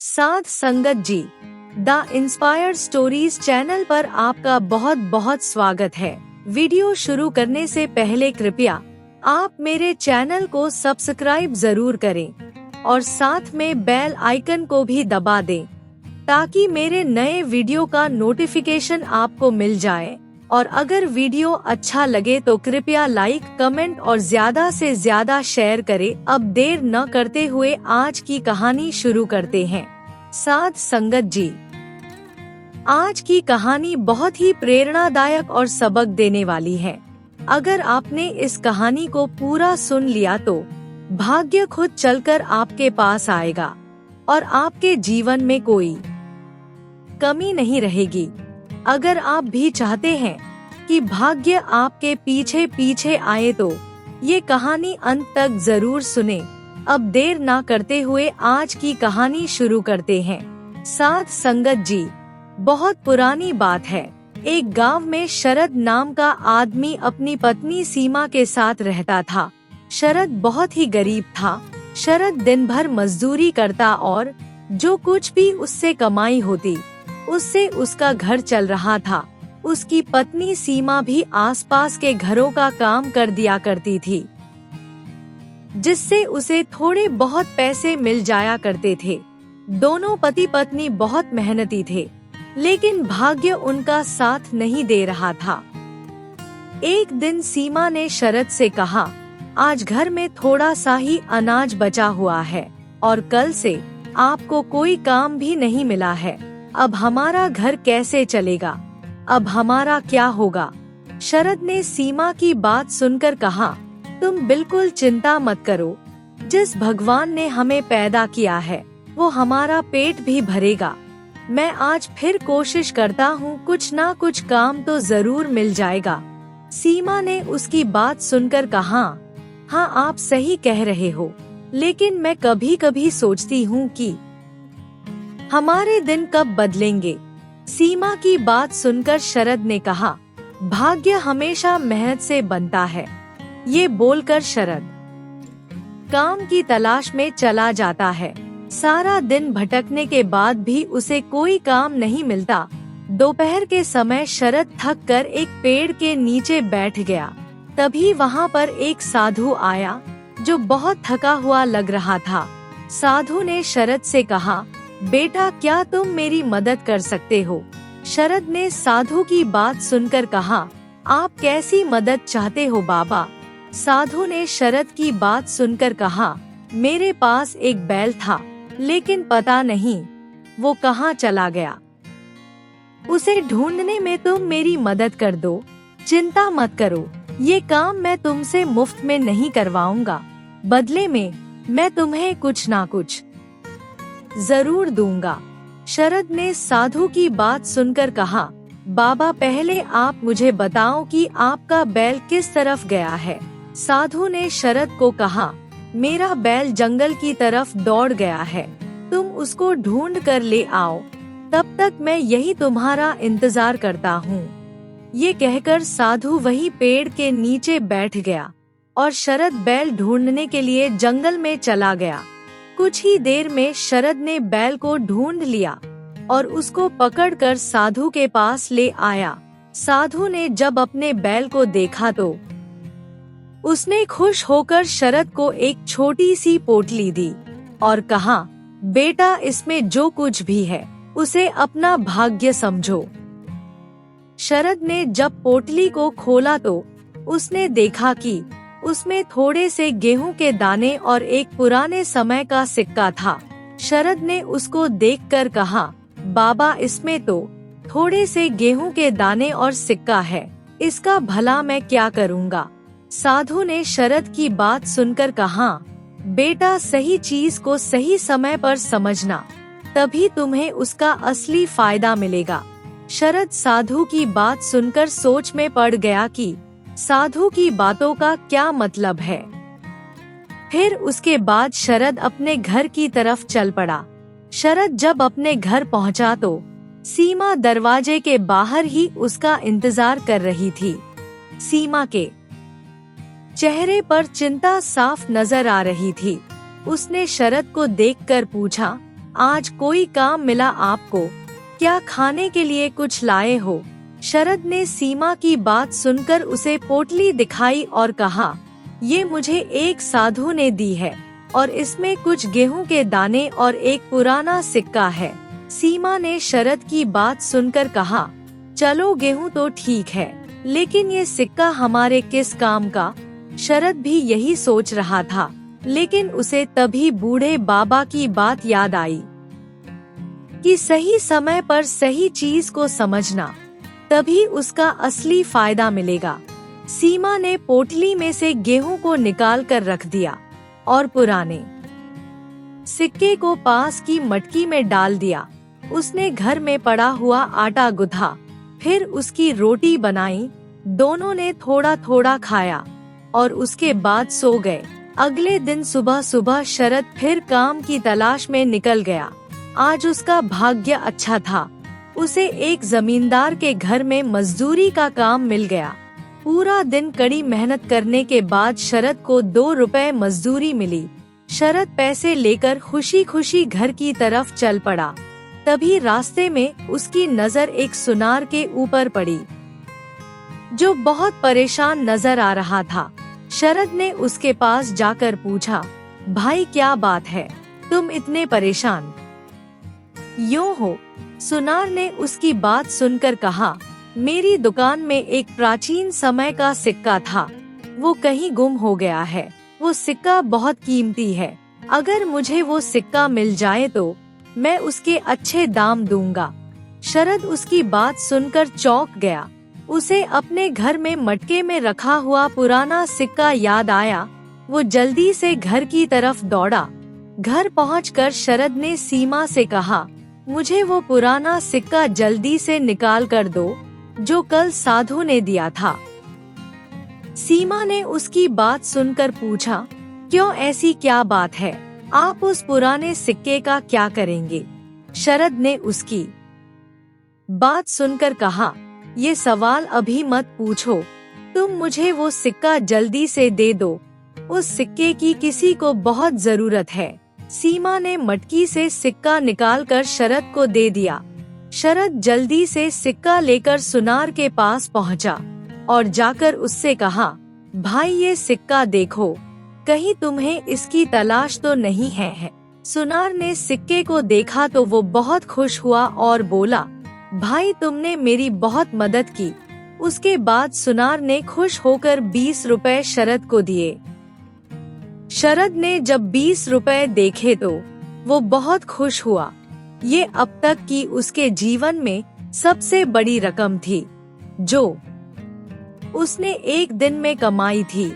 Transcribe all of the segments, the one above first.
साध संगत जी, the inspired stories channel पर आपका बहुत बहुत स्वागत है। वीडियो शुरू करने से पहले कृपया आप मेरे चैनल को सब्सक्राइब जरूर करें और साथ में बेल आइकन को भी दबा दें ताकि मेरे नए वीडियो का नोटिफिकेशन आपको मिल जाए। और अगर वीडियो अच्छा लगे तो कृपया लाइक, कमेंट और ज्यादा से ज्यादा शेयर करें। अब देर न करते हुए आज की कहानी शुरू करते हैं। साध संगत जी, आज की कहानी बहुत ही प्रेरणादायक और सबक देने वाली है। अगर आपने इस कहानी को पूरा सुन लिया तो भाग्य खुद चलकर आपके पास आएगा और आपके जीवन में कोई कमी नहीं रहेगी। अगर आप भी चाहते हैं कि भाग्य आपके पीछे पीछे आए तो ये कहानी अंत तक जरूर सुने। अब देर ना करते हुए आज की कहानी शुरू करते हैं। साध संगत जी, बहुत पुरानी बात है। एक गांव में शरद नाम का आदमी अपनी पत्नी सीमा के साथ रहता था। शरद बहुत ही गरीब था। शरद दिन भर मजदूरी करता और जो कुछ भी उससे कमाई होती उससे उसका घर चल रहा था। उसकी पत्नी सीमा भी आसपास के घरों का काम कर दिया करती थी, जिससे उसे थोड़े बहुत पैसे मिल जाया करते थे। दोनों पति पत्नी बहुत मेहनती थे, लेकिन भाग्य उनका साथ नहीं दे रहा था। एक दिन सीमा ने शरद से कहा, आज घर में थोड़ा सा ही अनाज बचा हुआ है और कल से आपको कोई काम भी नहीं मिला है। अब हमारा घर कैसे चलेगा? अब हमारा क्या होगा? शरद ने सीमा की बात सुनकर कहा, तुम बिल्कुल चिंता मत करो। जिस भगवान ने हमें पैदा किया है वो हमारा पेट भी भरेगा। मैं आज फिर कोशिश करता हूँ, कुछ ना कुछ काम तो जरूर मिल जाएगा। सीमा ने उसकी बात सुनकर कहा, हाँ आप सही कह रहे हो, लेकिन मैं कभी कभी सोचती हूँ कि हमारे दिन कब बदलेंगे। सीमा की बात सुनकर शरद ने कहा, भाग्य हमेशा मेहनत से बनता है। ये बोलकर शरद काम की तलाश में चला जाता है। सारा दिन भटकने के बाद भी उसे कोई काम नहीं मिलता। दोपहर के समय शरद थक कर एक पेड़ के नीचे बैठ गया। तभी वहाँ पर एक साधु आया जो बहुत थका हुआ लग रहा था। साधु ने शरद से कहा, बेटा क्या तुम मेरी मदद कर सकते हो? शरद ने साधु की बात सुनकर कहा, आप कैसी मदद चाहते हो बाबा? साधु ने शरद की बात सुनकर कहा, मेरे पास एक बैल था, लेकिन पता नहीं वो कहाँ चला गया। उसे ढूंढने में तुम मेरी मदद कर दो। चिंता मत करो, ये काम मैं तुमसे मुफ्त में नहीं करवाऊंगा। बदले में मैं तुम्हें कुछ ना कुछ जरूर दूंगा। शरद ने साधु की बात सुनकर कहा, बाबा पहले आप मुझे बताओ कि आपका बैल किस तरफ गया है। साधु ने शरद को कहा, मेरा बैल जंगल की तरफ दौड़ गया है, तुम उसको ढूंढ कर ले आओ। तब तक मैं यही तुम्हारा इंतजार करता हूँ। ये कहकर साधु वही पेड़ के नीचे बैठ गया और शरद बैल ढूंढने के लिए जंगल में चला गया। कुछ ही देर में शरद ने बैल को ढूंढ लिया और उसको पकड़कर साधु के पास ले आया। साधु ने जब अपने बैल को देखा तो उसने खुश होकर शरद को एक छोटी सी पोटली दी और कहा, बेटा इसमें जो कुछ भी है उसे अपना भाग्य समझो। शरद ने जब पोटली को खोला तो उसने देखा कि उसमें थोड़े से गेहूं के दाने और एक पुराने समय का सिक्का था। शरद ने उसको देखकर कहा, बाबा इसमें तो थोड़े से गेहूं के दाने और सिक्का है, इसका भला मैं क्या करूँगा? साधु ने शरद की बात सुनकर कहा, बेटा सही चीज को सही समय पर समझना, तभी तुम्हें उसका असली फायदा मिलेगा। शरद साधु की बात सुनकर सोच में पड़ गया कि साधु की बातों का क्या मतलब है। फिर उसके बाद शरद अपने घर की तरफ चल पड़ा। शरद जब अपने घर पहुंचा तो सीमा दरवाजे के बाहर ही उसका इंतजार कर रही थी। सीमा के चेहरे पर चिंता साफ नजर आ रही थी। उसने शरद को देखकर पूछा, आज कोई काम मिला आपको? क्या खाने के लिए कुछ लाए हो? शरद ने सीमा की बात सुनकर उसे पोटली दिखाई और कहा, ये मुझे एक साधु ने दी है और इसमें कुछ गेहूं के दाने और एक पुराना सिक्का है। सीमा ने शरद की बात सुनकर कहा, चलो गेहूं तो ठीक है, लेकिन ये सिक्का हमारे किस काम का? शरद भी यही सोच रहा था, लेकिन उसे तभी बूढ़े बाबा की बात याद आई कि सही समय पर सही चीज को समझना, तभी उसका असली फायदा मिलेगा। सीमा ने पोटली में से गेहूं को निकाल कर रख दिया और पुराने सिक्के को पास की मटकी में डाल दिया। उसने घर में पड़ा हुआ आटा गुथा, फिर उसकी रोटी बनाई। दोनों ने थोड़ा थोड़ा खाया और उसके बाद सो गए। अगले दिन सुबह सुबह शरद फिर काम की तलाश में निकल गया। आज उसका भाग्य अच्छा था, उसे एक जमींदार के घर में मजदूरी का काम मिल गया। पूरा दिन कड़ी मेहनत करने के बाद शरद को 2 रुपए मजदूरी मिली। शरद पैसे लेकर खुशी खुशी घर की तरफ चल पड़ा। तभी रास्ते में उसकी नजर एक सुनार के ऊपर पड़ी, जो बहुत परेशान नजर आ रहा था। शरद ने उसके पास जाकर पूछा, भाई क्या बात है, तुम इतने परेशान यूं हो? सुनार ने उसकी बात सुनकर कहा, मेरी दुकान में एक प्राचीन समय का सिक्का था, वो कहीं गुम हो गया है। वो सिक्का बहुत कीमती है, अगर मुझे वो सिक्का मिल जाए तो मैं उसके अच्छे दाम दूंगा। शरद उसकी बात सुनकर चौंक गया। उसे अपने घर में मटके में रखा हुआ पुराना सिक्का याद आया। वो जल्दी से घर की तरफ दौड़ा। घर पहुंचकर शरद ने सीमा से कहा, मुझे वो पुराना सिक्का जल्दी से निकाल कर दो, जो कल साधु ने दिया था। सीमा ने उसकी बात सुनकर पूछा, क्यों, ऐसी क्या बात है? आप उस पुराने सिक्के का क्या करेंगे? शरद ने उसकी बात सुनकर कहा, ये सवाल अभी मत पूछो, तुम मुझे वो सिक्का जल्दी से दे दो, उस सिक्के की किसी को बहुत जरूरत है। सीमा ने मटकी से सिक्का निकालकर शरद को दे दिया। शरद जल्दी से सिक्का लेकर सुनार के पास पहुंचा और जाकर उससे कहा, भाई ये सिक्का देखो, कहीं तुम्हें इसकी तलाश तो नहीं है? सुनार ने सिक्के को देखा तो वो बहुत खुश हुआ और बोला, भाई तुमने मेरी बहुत मदद की। उसके बाद सुनार ने खुश होकर 20 रुपए शरद को दिए। शरद ने जब 20 रुपए देखे तो वो बहुत खुश हुआ। ये अब तक की उसके जीवन में सबसे बड़ी रकम थी, जो उसने एक दिन में कमाई थी।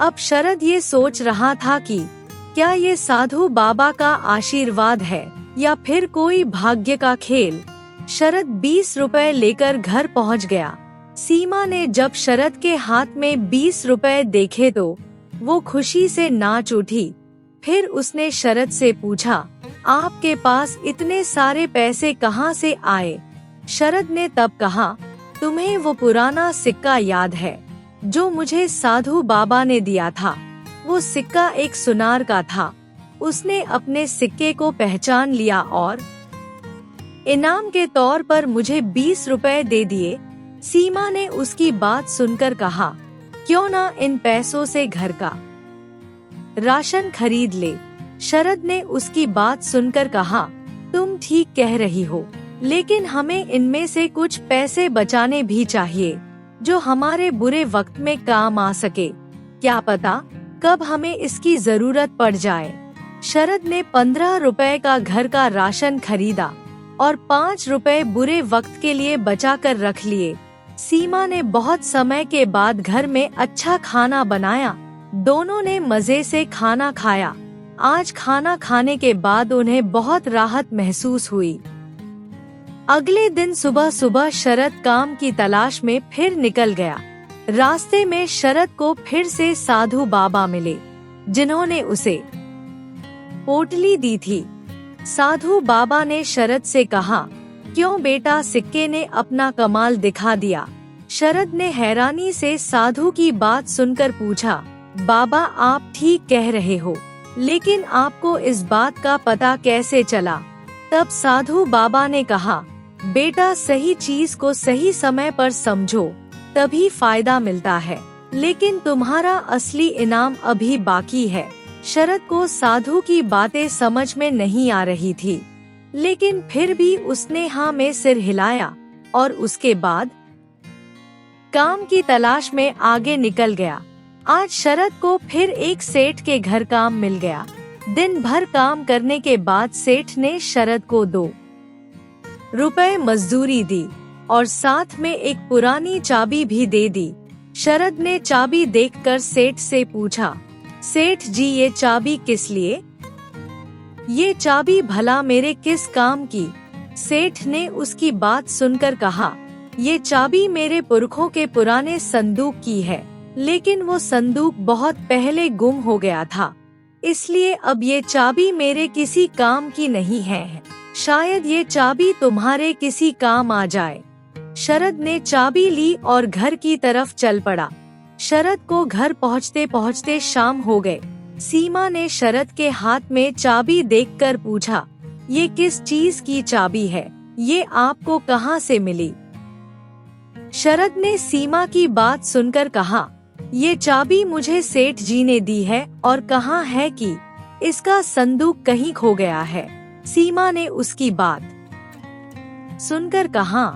अब शरद ये सोच रहा था कि क्या ये साधु बाबा का आशीर्वाद है या फिर कोई भाग्य का खेल। शरद 20 रुपए लेकर घर पहुंच गया। सीमा ने जब शरद के हाथ में 20 रुपए देखे तो वो खुशी से नाच उठी। फिर उसने शरद से पूछा, आपके पास इतने सारे पैसे कहाँ से आए? शरद ने तब कहा, तुम्हें वो पुराना सिक्का याद है जो मुझे साधु बाबा ने दिया था? वो सिक्का एक सुनार का था। उसने अपने सिक्के को पहचान लिया और इनाम के तौर पर मुझे 20 रुपए दे दिए। सीमा ने उसकी बात सुनकर कहा, क्यों ना इन पैसों से घर का राशन खरीद ले। शरद ने उसकी बात सुनकर कहा, तुम ठीक कह रही हो, लेकिन हमें इनमें से कुछ पैसे बचाने भी चाहिए, जो हमारे बुरे वक्त में काम आ सके। क्या पता कब हमें इसकी जरूरत पड़ जाए। शरद ने 15 रुपए का घर का राशन खरीदा और 5 रुपए बुरे वक्त के लिए बचा कर रख लिए। सीमा ने बहुत समय के बाद घर में अच्छा खाना बनाया। दोनों ने मजे से खाना खाया। आज खाना खाने के बाद उन्हें बहुत राहत महसूस हुई। अगले दिन सुबह सुबह शरद काम की तलाश में फिर निकल गया। रास्ते में शरद को फिर से साधु बाबा मिले, जिन्होंने उसे पोटली दी थी। साधु बाबा ने शरद से कहा, क्यों बेटा, सिक्के ने अपना कमाल दिखा दिया। शरद ने हैरानी से साधु की बात सुनकर पूछा, बाबा आप ठीक कह रहे हो, लेकिन आपको इस बात का पता कैसे चला? तब साधु बाबा ने कहा, बेटा सही चीज को सही समय पर समझो, तभी फायदा मिलता है, लेकिन तुम्हारा असली इनाम अभी बाकी है। शरद को साधु की बातें समझ में नहीं आ रही थी, लेकिन फिर भी उसने हाँ में सिर हिलाया और उसके बाद काम की तलाश में आगे निकल गया। आज शरद को फिर एक सेठ के घर काम मिल गया। दिन भर काम करने के बाद सेठ ने शरद को 2 रुपए मजदूरी दी और साथ में एक पुरानी चाबी भी दे दी। शरद ने चाबी देखकर सेठ से पूछा, सेठ जी ये चाबी किस लिए? ये चाबी भला मेरे किस काम की? सेठ ने उसकी बात सुनकर कहा, ये चाबी मेरे पुरखों के पुराने संदूक की है, लेकिन वो संदूक बहुत पहले गुम हो गया था, इसलिए अब ये चाबी मेरे किसी काम की नहीं है। शायद ये चाबी तुम्हारे किसी काम आ जाए। शरद ने चाबी ली और घर की तरफ चल पड़ा। शरद को घर पहुँचते पहुँचते शाम हो गए। सीमा ने शरद के हाथ में चाबी देखकर पूछा, ये किस चीज की चाबी है? ये आपको कहाँ से मिली? शरद ने सीमा की बात सुनकर कहा, ये चाबी मुझे सेठ जी ने दी है और कहा है कि इसका संदूक कहीं खो गया है। सीमा ने उसकी बात सुनकर कहा,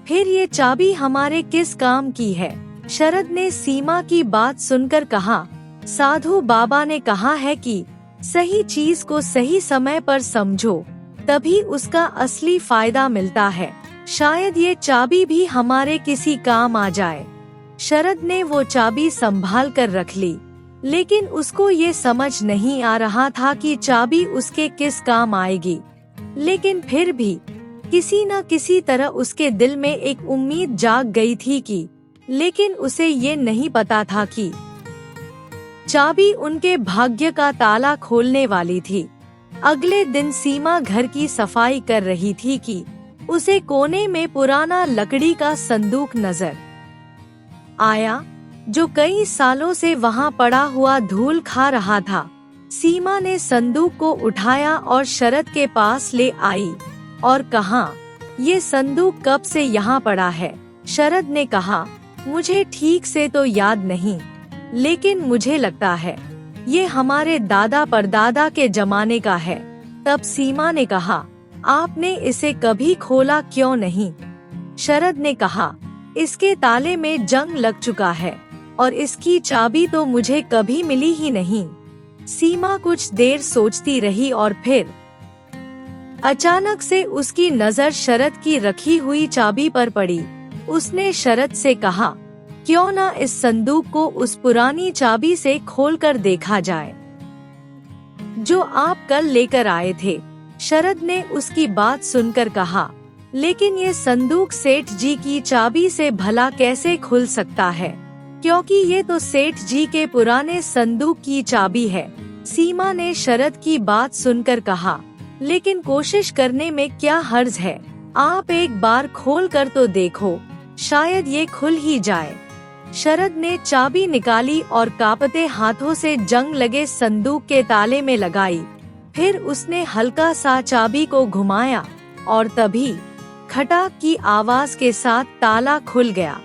फिर ये चाबी हमारे किस काम की है? शरद ने सीमा की बात सुनकर कहा, साधु बाबा ने कहा है कि सही चीज को सही समय पर समझो, तभी उसका असली फायदा मिलता है। शायद ये चाबी भी हमारे किसी काम आ जाए। शरद ने वो चाबी संभाल कर रख ली, लेकिन उसको ये समझ नहीं आ रहा था कि चाबी उसके किस काम आएगी। लेकिन फिर भी किसी न किसी तरह उसके दिल में एक उम्मीद जाग गई थी कि, लेकिन उसे ये नहीं पता था कि चाबी उनके भाग्य का ताला खोलने वाली थी। अगले दिन सीमा घर की सफाई कर रही थी कि उसे कोने में पुराना लकड़ी का संदूक नजर आया, जो कई सालों से वहां पड़ा हुआ धूल खा रहा था। सीमा ने संदूक को उठाया और शरद के पास ले आई और कहा, ये संदूक कब से यहाँ पड़ा है? शरद ने कहा, मुझे ठीक से तो याद नहीं, लेकिन मुझे लगता है ये हमारे दादा परदादा के जमाने का है। तब सीमा ने कहा, आपने इसे कभी खोला क्यों नहीं? शरद ने कहा, इसके ताले में जंग लग चुका है और इसकी चाबी तो मुझे कभी मिली ही नहीं। सीमा कुछ देर सोचती रही और फिर अचानक से उसकी नजर शरद की रखी हुई चाबी पर पड़ी। उसने शरद से कहा, क्यों ना इस संदूक को उस पुरानी चाबी से खोलकर देखा जाए जो आप कल लेकर आए थे। शरद ने उसकी बात सुनकर कहा, लेकिन ये संदूक सेठ जी की चाबी से भला कैसे खुल सकता है, क्योंकि ये तो सेठ जी के पुराने संदूक की चाबी है। सीमा ने शरद की बात सुनकर कहा, लेकिन कोशिश करने में क्या हर्ज है? आप एक बार खोल कर तो देखो, शायद ये खुल ही जाए। शरद ने चाबी निकाली और कांपते हाथों से जंग लगे संदूक के ताले में लगाई। फिर उसने हल्का सा चाबी को घुमाया और तभी खटाक की आवाज के साथ ताला खुल गया।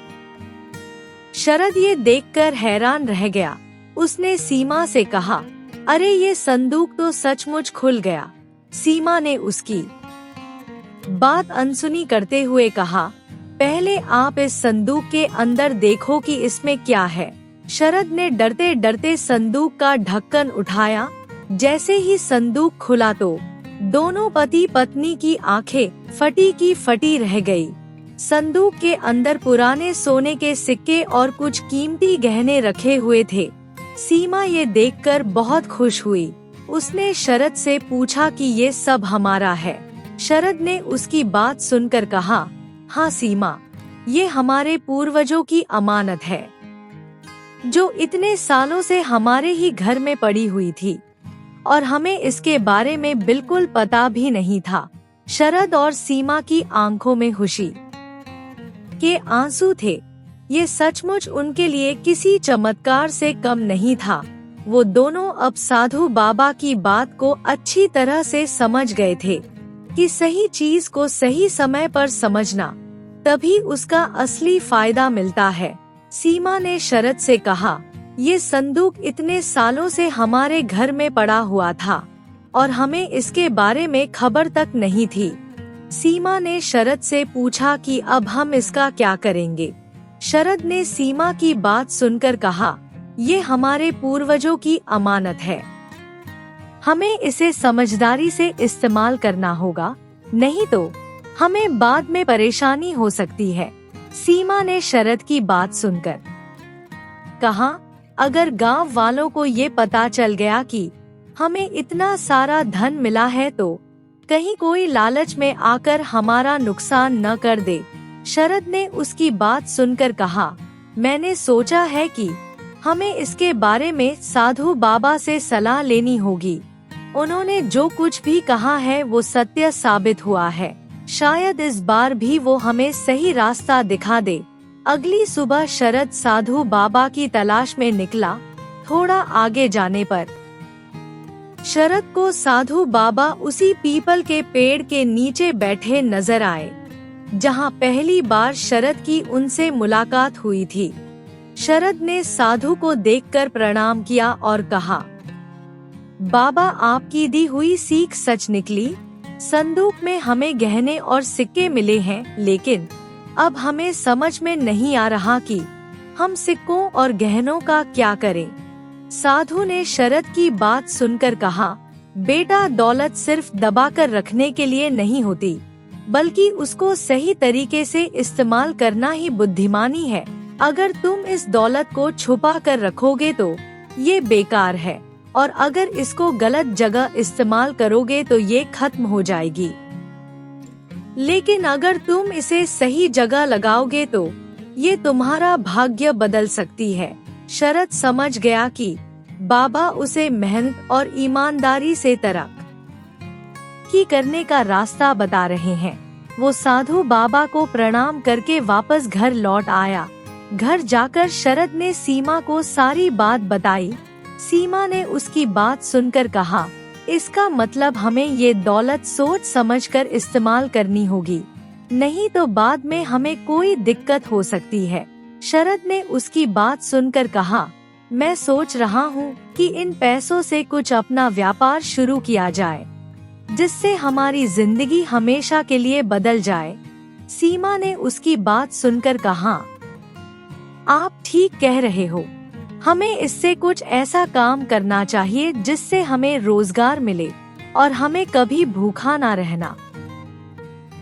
शरद ये देखकर हैरान रह गया। उसने सीमा से कहा, अरे ये संदूक तो सचमुच खुल गया। सीमा ने उसकी बात अनसुनी करते हुए कहा, पहले आप इस संदूक के अंदर देखो कि इसमें क्या है। शरद ने डरते डरते संदूक का ढक्कन उठाया। जैसे ही संदूक खुला तो दोनों पति पत्नी की आंखें फटी की फटी रह गई। संदूक के अंदर पुराने सोने के सिक्के और कुछ कीमती गहने रखे हुए थे। सीमा ये देखकर बहुत खुश हुई। उसने शरद से पूछा कि ये सब हमारा है। शरद ने उसकी बात सुनकर कहा, हाँ सीमा, ये हमारे पूर्वजों की अमानत है, जो इतने सालों से हमारे ही घर में पड़ी हुई थी और हमें इसके बारे में बिल्कुल पता भी नहीं था। शरद और सीमा की आंखों में खुशी के आंसू थे। ये सचमुच उनके लिए किसी चमत्कार से कम नहीं था। वो दोनों अब साधु बाबा की बात को अच्छी तरह से समझ गए थे कि सही चीज को सही समय पर समझना, तभी उसका असली फायदा मिलता है। सीमा ने शरद से कहा, ये संदूक इतने सालों से हमारे घर में पड़ा हुआ था और हमें इसके बारे में खबर तक नहीं थी। सीमा ने शरद से पूछा कि अब हम इसका क्या करेंगे। शरद ने सीमा की बात सुनकर कहा, ये हमारे पूर्वजों की अमानत है, हमें इसे समझदारी से इस्तेमाल करना होगा, नहीं तो हमें बाद में परेशानी हो सकती है। सीमा ने शरद की बात सुनकर कहा, अगर गांव वालों को ये पता चल गया कि हमें इतना सारा धन मिला है तो कहीं कोई लालच में आकर हमारा नुकसान न कर दे। शरद ने उसकी बात सुनकर कहा, मैंने सोचा है कि हमें इसके बारे में साधु बाबा से सलाह लेनी होगी। उन्होंने जो कुछ भी कहा है वो सत्य साबित हुआ है। शायद इस बार भी वो हमें सही रास्ता दिखा दे। अगली सुबह शरद साधु बाबा की तलाश में निकला। थोड़ा आगे जाने पर शरद को साधु बाबा उसी पीपल के पेड़ के नीचे बैठे नजर आए, जहां पहली बार शरद की उनसे मुलाकात हुई थी। शरद ने साधु को देखकर प्रणाम किया और कहा, बाबा, आपकी दी हुई सीख सच निकली। संदूक में हमें गहने और सिक्के मिले हैं, लेकिन अब हमें समझ में नहीं आ रहा कि हम सिक्कों और गहनों का क्या करें। साधु ने शरद की बात सुनकर कहा, बेटा, दौलत सिर्फ दबाकर रखने के लिए नहीं होती, बल्कि उसको सही तरीके से इस्तेमाल करना ही बुद्धिमानी है। अगर तुम इस दौलत को छुपा कर रखोगे तो ये बेकार है, और अगर इसको गलत जगह इस्तेमाल करोगे तो ये खत्म हो जाएगी। लेकिन अगर तुम इसे सही जगह लगाओगे तो ये तुम्हारा भाग्य बदल सकती है। शरद समझ गया कि बाबा उसे मेहनत और ईमानदारी से तरक्की करने का रास्ता बता रहे हैं। वो साधु बाबा को प्रणाम करके वापस घर लौट आया। घर जाकर शरद ने सीमा को सारी बात बताई। सीमा ने उसकी बात सुनकर कहा, इसका मतलब हमें ये दौलत सोच समझकर इस्तेमाल करनी होगी, नहीं तो बाद में हमें कोई दिक्कत हो सकती है। शरद ने उसकी बात सुनकर कहा, मैं सोच रहा हूँ कि इन पैसों से कुछ अपना व्यापार शुरू किया जाए, जिससे हमारी जिंदगी हमेशा के लिए बदल जाए। सीमा ने उसकी बात सुनकर कहा, आप ठीक कह रहे हो, हमें इससे कुछ ऐसा काम करना चाहिए जिससे हमें रोजगार मिले और हमें कभी भूखा ना रहना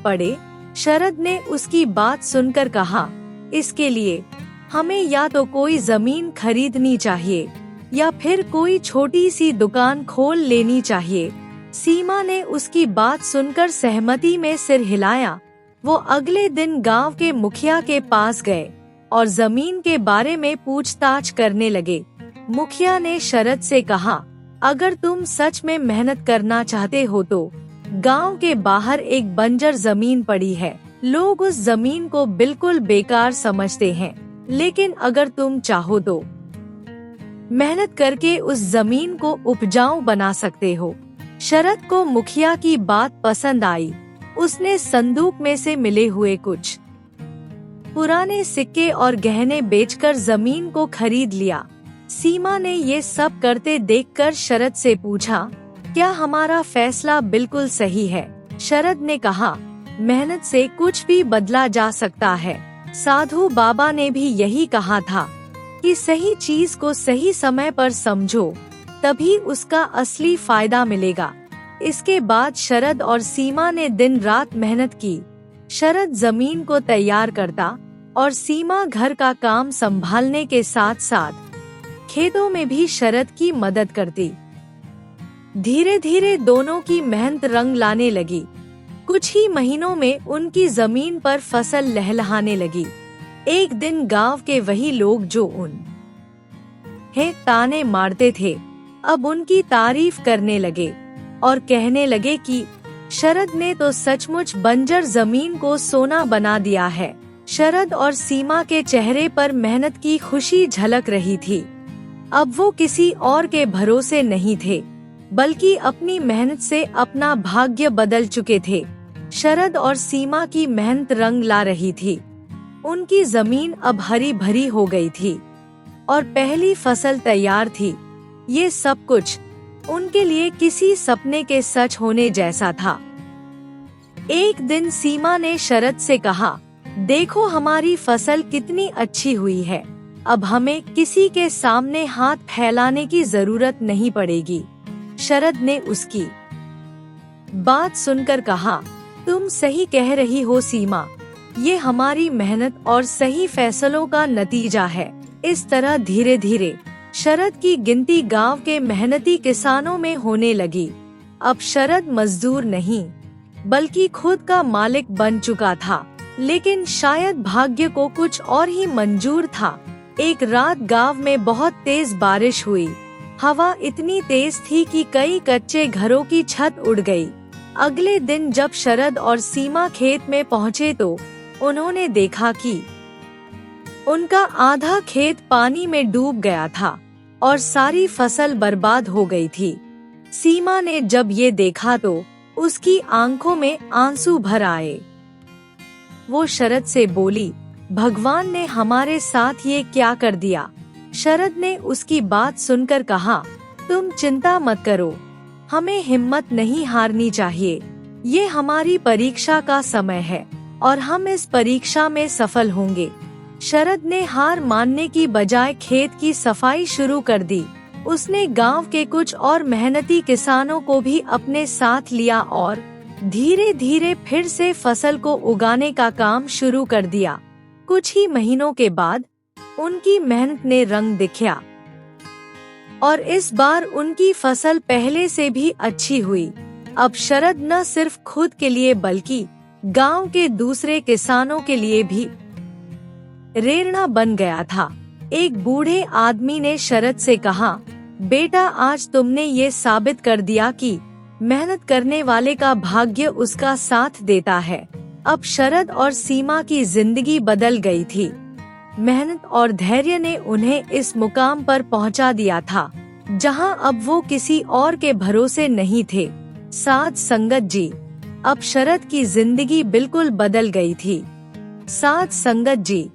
पड़े। शरद ने उसकी बात सुनकर कहा, इसके लिए हमें या तो कोई जमीन खरीदनी चाहिए या फिर कोई छोटी सी दुकान खोल लेनी चाहिए। सीमा ने उसकी बात सुनकर सहमति में सिर हिलाया। वो अगले दिन गांव के मुखिया के पास गए और जमीन के बारे में पूछताछ करने लगे। मुखिया ने शरद से कहा, अगर तुम सच में मेहनत करना चाहते हो तो गांव के बाहर एक बंजर जमीन पड़ी है। लोग उस जमीन को बिल्कुल बेकार समझते हैं, लेकिन अगर तुम चाहो तो मेहनत करके उस जमीन को उपजाऊ बना सकते हो। शरद को मुखिया की बात पसंद आई। उसने संदूक में से मिले हुए कुछ पुराने सिक्के और गहने बेचकर जमीन को खरीद लिया। सीमा ने ये सब करते देखकर शरद से पूछा, क्या हमारा फैसला बिल्कुल सही है? शरद ने कहा, मेहनत से कुछ भी बदला जा सकता है। साधु बाबा ने भी यही कहा था कि सही चीज को सही समय पर समझो, तभी उसका असली फायदा मिलेगा। इसके बाद शरद और सीमा ने दिन रात मेहनत की। शरद जमीन को तैयार करता और सीमा घर का काम संभालने के साथ साथ खेतों में भी शरद की मदद करती। धीरे धीरे दोनों की मेहनत रंग लाने लगी। कुछ ही महीनों में उनकी जमीन पर फसल लहलहाने लगी। एक दिन गांव के वही लोग जो उन्हें ताने मारते थे, अब उनकी तारीफ करने लगे और कहने लगे कि शरद ने तो सचमुच बंजर जमीन को सोना बना दिया है। शरद और सीमा के चेहरे पर मेहनत की खुशी झलक रही थी। अब वो किसी और के भरोसे नहीं थे, बल्कि अपनी मेहनत से अपना भाग्य बदल चुके थे। शरद और सीमा की मेहनत रंग ला रही थी। उनकी जमीन अब हरी भरी हो गई थी और पहली फसल तैयार थी। ये सब कुछ उनके लिए किसी सपने के सच होने जैसा था। एक दिन सीमा ने शरद से कहा, देखो हमारी फसल कितनी अच्छी हुई है। अब हमें किसी के सामने हाथ फैलाने की जरूरत नहीं पड़ेगी। शरद ने उसकी बात सुनकर कहा, तुम सही कह रही हो सीमा, ये हमारी मेहनत और सही फैसलों का नतीजा है। इस तरह धीरे धीरे शरद की गिनती गांव के मेहनती किसानों में होने लगी। अब शरद मजदूर नहीं बल्कि खुद का मालिक बन चुका था। लेकिन शायद भाग्य को कुछ और ही मंजूर था। एक रात गांव में बहुत तेज बारिश हुई। हवा इतनी तेज थी कि कई कच्चे घरों की छत उड़ गई। अगले दिन जब शरद और सीमा खेत में पहुँचे तो उन्होंने देखा कि उनका आधा खेत पानी में डूब गया था और सारी फसल बर्बाद हो गई थी। सीमा ने जब ये देखा तो उसकी आंखों में आंसू भर आए। वो शरद से बोली, भगवान ने हमारे साथ ये क्या कर दिया। शरद ने उसकी बात सुनकर कहा, तुम चिंता मत करो, हमें हिम्मत नहीं हारनी चाहिए। ये हमारी परीक्षा का समय है और हम इस परीक्षा में सफल होंगे। शरद ने हार मानने की बजाय खेत की सफाई शुरू कर दी। उसने गांव के कुछ और मेहनती किसानों को भी अपने साथ लिया और धीरे धीरे फिर से फसल को उगाने का काम शुरू कर दिया। कुछ ही महीनों के बाद उनकी मेहनत ने रंग दिखाया और इस बार उनकी फसल पहले से भी अच्छी हुई। अब शरद न सिर्फ खुद के लिए बल्कि गांव के दूसरे किसानों के लिए भी प्रेरणा बन गया था। एक बूढ़े आदमी ने शरद से कहा, बेटा आज तुमने ये साबित कर दिया कि मेहनत करने वाले का भाग्य उसका साथ देता है। अब शरद और सीमा की जिंदगी बदल गई थी। मेहनत और धैर्य ने उन्हें इस मुकाम पर पहुंचा दिया था जहां अब वो किसी और के भरोसे नहीं थे। साथ संगत जी, अब शरद की जिंदगी बिल्कुल बदल गई थी। साथ संगत जी,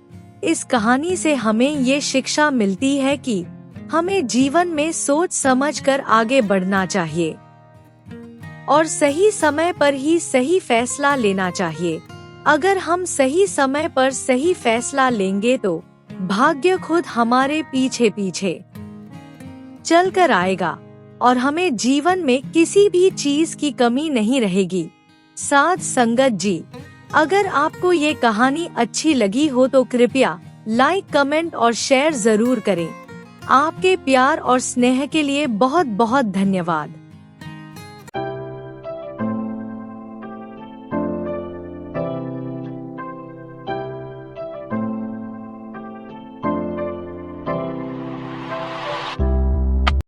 इस कहानी से हमें ये शिक्षा मिलती है कि हमें जीवन में सोच समझकर आगे बढ़ना चाहिए और सही समय पर ही सही फैसला लेना चाहिए। अगर हम सही समय पर सही फैसला लेंगे तो भाग्य खुद हमारे पीछे पीछे चलकर आएगा और हमें जीवन में किसी भी चीज की कमी नहीं रहेगी। साथ संगत जी, अगर आपको ये कहानी अच्छी लगी हो तो कृपया लाइक, कमेंट और शेयर जरूर करें। आपके प्यार और स्नेह के लिए बहुत बहुत धन्यवाद।